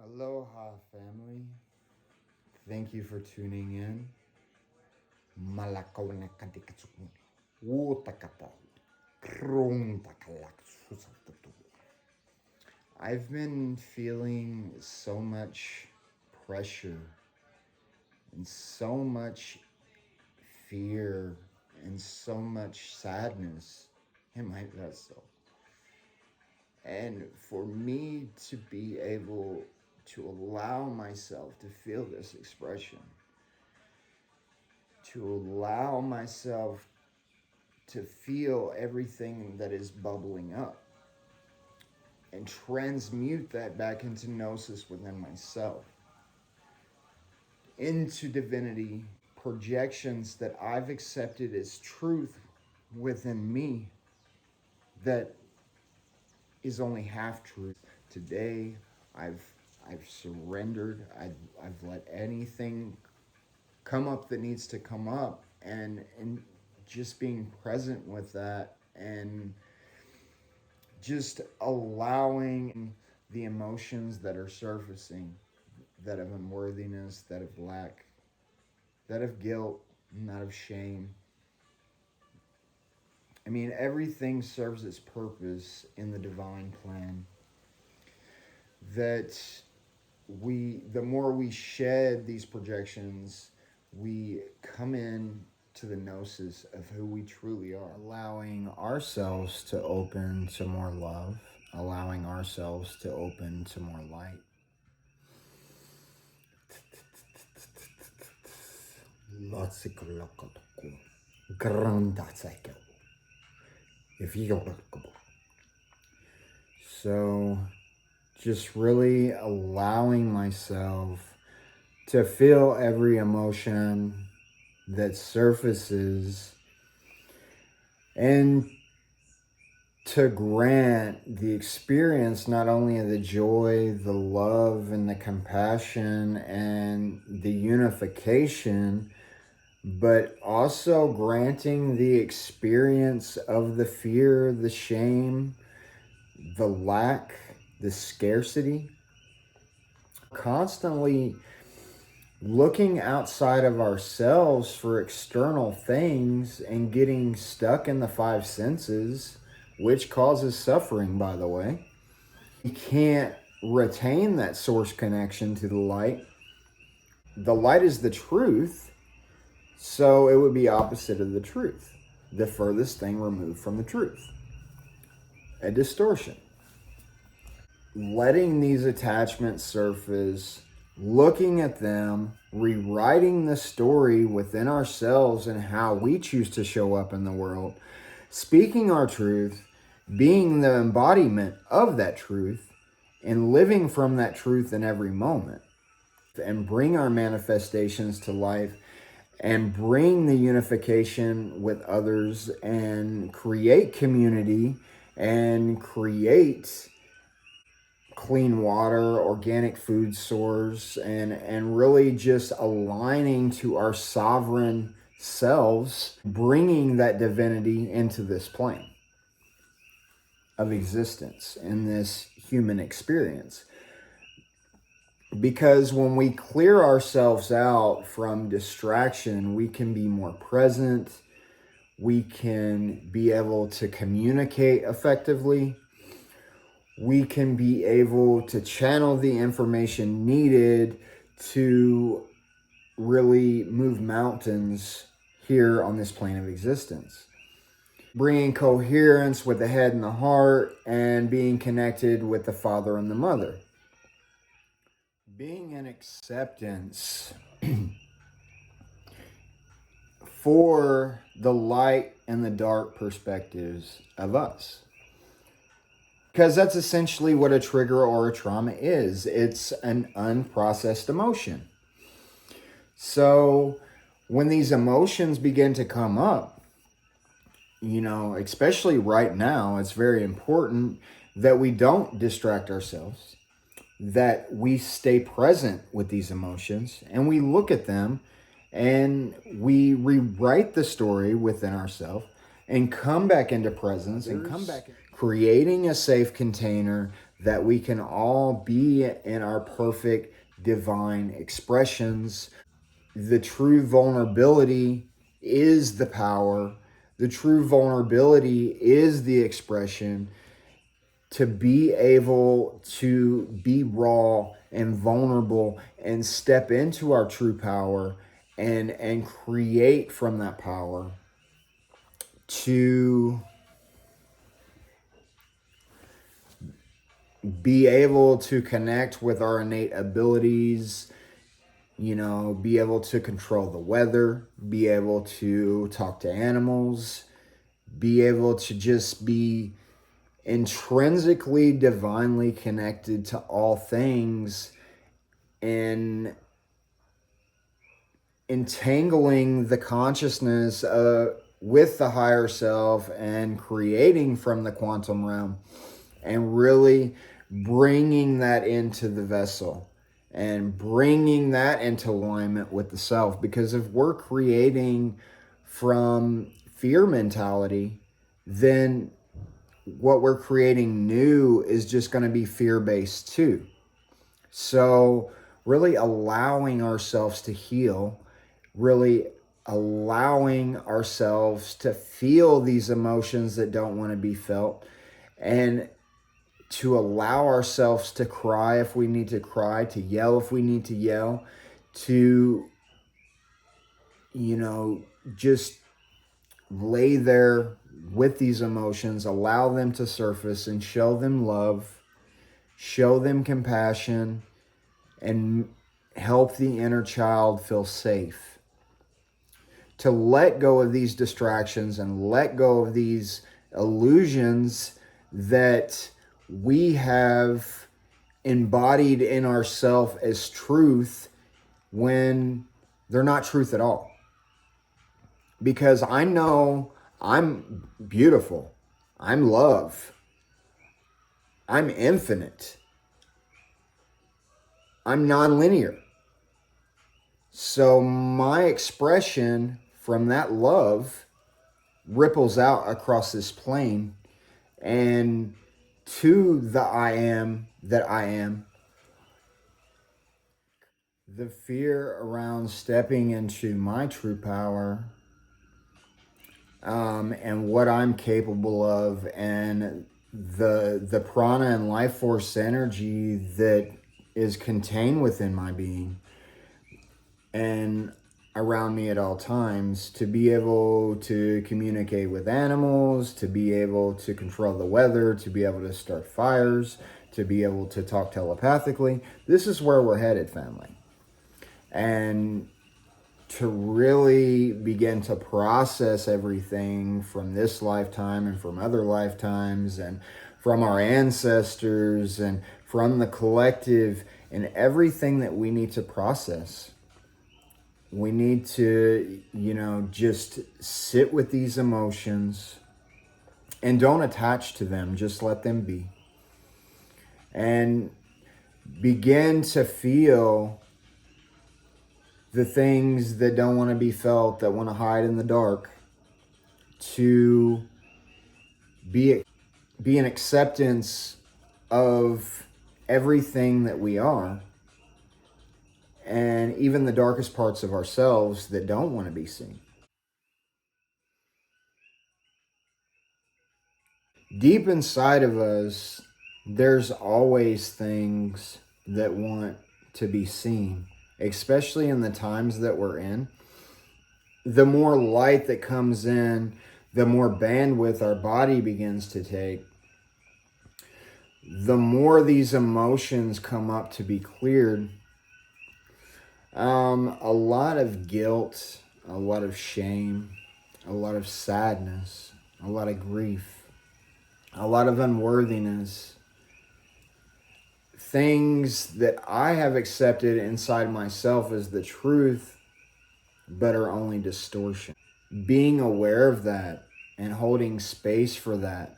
Aloha, family. Thank you for tuning in. I've been feeling so much pressure and so much fear and so much sadness in my vessel. And for me to be able to allow myself to feel this expression, to allow myself to feel everything that is bubbling up and transmute that back into gnosis within myself, into divinity, projections that I've accepted as truth within me that is only half truth. Today, I've surrendered. I've let anything come up that needs to come up, and just being present with that and just allowing the emotions that are surfacing, that of unworthiness, that of lack, that of guilt, not of shame. I mean, everything serves its purpose in the divine plan. That the more we shed these projections, we come in to the gnosis of who we truly are. Allowing ourselves to open to more love, allowing ourselves to open to more light. So just really allowing myself to feel every emotion that surfaces and to grant the experience not only of the joy, the love, and the compassion and the unification, but also granting the experience of the fear, the shame, the lack, the scarcity. Constantly looking outside of ourselves for external things and getting stuck in the five senses, which causes suffering, by the way. You can't retain that source connection to the light. The light is the truth, so it would be opposite of the truth. The furthest thing removed from the truth. A distortion. Letting these attachments surface, looking at them, rewriting the story within ourselves and how we choose to show up in the world, speaking our truth, being the embodiment of that truth, and living from that truth in every moment, and bring our manifestations to life and bring the unification with others and create community and create clean water, organic food source, and really just aligning to our sovereign selves, bringing that divinity into this plane of existence in this human experience. Because when we clear ourselves out from distraction, we can be more present, we can be able to communicate effectively, we can be able to channel the information needed to really move mountains here on this plane of existence. Bringing coherence with the head and the heart and being connected with the father and the mother. Being in acceptance for the light and the dark perspectives of us. Because that's essentially what a trigger or a trauma is. It's an unprocessed emotion. So when these emotions begin to come up, especially right now, it's very important that we don't distract ourselves, that we stay present with these emotions and we look at them and we rewrite the story within ourselves and come back into presence and come back, creating a safe container that we can all be in our perfect divine expressions. The true vulnerability is the power. The true vulnerability is the expression. To be able to be raw and vulnerable and step into our true power and create from that power, to be able to connect with our innate abilities, be able to control the weather, be able to talk to animals, be able to just be intrinsically divinely connected to all things, and entangling the consciousness with the higher self and creating from the quantum realm, and really bringing that into the vessel and bringing that into alignment with the self. Because if we're creating from fear mentality, then what we're creating new is just going to be fear-based too. So really allowing ourselves to heal, really allowing ourselves to feel these emotions that don't want to be felt, and to allow ourselves to cry if we need to cry, to yell if we need to yell, to, just lay there with these emotions, allow them to surface and show them love, show them compassion, and help the inner child feel safe. To let go of these distractions and let go of these illusions that we have embodied in ourself as truth when they're not truth at all. Because I know I'm beautiful, I'm love, I'm infinite, I'm nonlinear. So my expression from that love ripples out across this plane and to the I am that I am. The fear around stepping into my true power, and what I'm capable of, and the prana and life force energy that is contained within my being and around me at all times, to be able to communicate with animals, to be able to control the weather, to be able to start fires, to be able to talk telepathically. This is where we're headed, family. And to really begin to process everything from this lifetime and from other lifetimes and from our ancestors and from the collective, and everything that we need to process. We need to, just sit with these emotions and don't attach to them. Just let them be. And begin to feel the things that don't want to be felt, that want to hide in the dark, to be an acceptance of everything that we are, and even the darkest parts of ourselves that don't want to be seen. Deep inside of us, there's always things that want to be seen, especially in the times that we're in. The more light that comes in, the more bandwidth our body begins to take, the more these emotions come up to be cleared. A lot of guilt, a lot of shame, a lot of sadness, a lot of grief, a lot of unworthiness. Things that I have accepted inside myself as the truth, but are only distortion. Being aware of that and holding space for that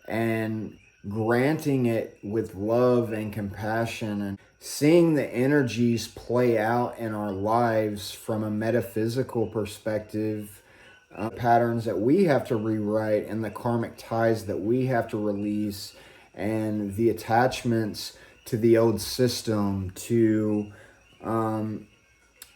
and granting it with love and compassion, and seeing the energies play out in our lives from a metaphysical perspective, patterns that we have to rewrite and the karmic ties that we have to release, and the attachments to the old system, to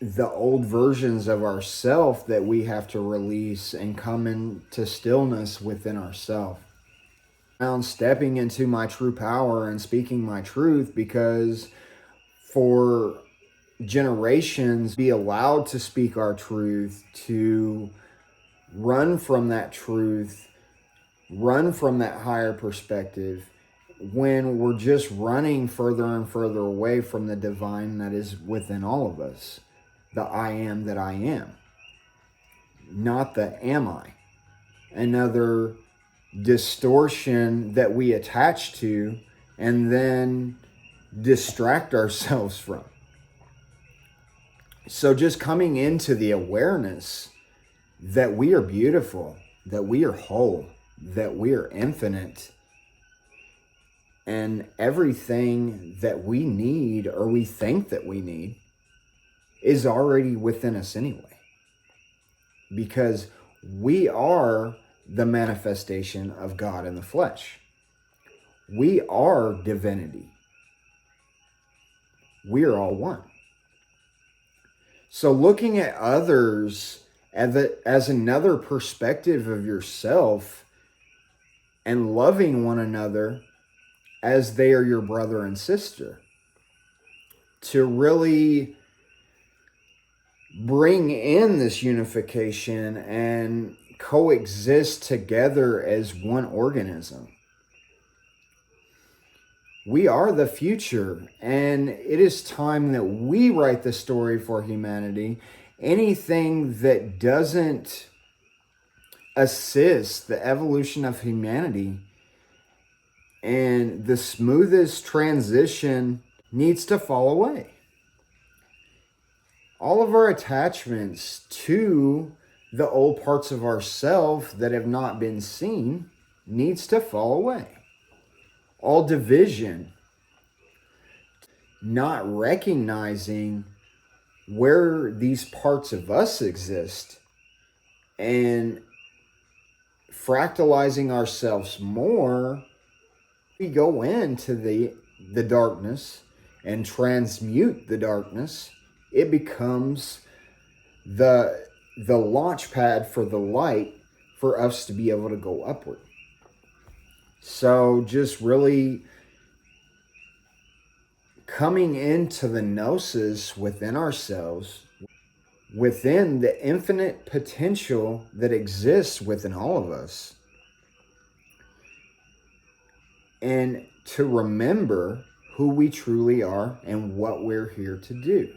the old versions of ourself that we have to release and come into stillness within ourself. I'm stepping into my true power and speaking my truth, because for generations be allowed to speak our truth, to run from that truth, run from that higher perspective, when we're just running further and further away from the divine that is within all of us. The I am that I am, not the am I. Another distortion that we attach to and then distract ourselves from. So just coming into the awareness that we are beautiful, that we are whole, that we are infinite, and everything that we need or we think that we need is already within us anyway. Because we are the manifestation of God in the flesh. We are divinity. We are all one. So looking at others as another perspective of yourself, and loving one another as they are your brother and sister, to really bring in this unification and coexist together as one organism. We are the future, and it is time that we write the story for humanity. Anything that doesn't assist the evolution of humanity and the smoothest transition needs to fall away. All of our attachments to the old parts of ourself that have not been seen needs to fall away. All division, not recognizing where these parts of us exist and fractalizing ourselves more, we go into the darkness and transmute the darkness. It becomes the launch pad for the light for us to be able to go upward. So just really coming into the gnosis within ourselves, within the infinite potential that exists within all of us, and to remember who we truly are and what we're here to do.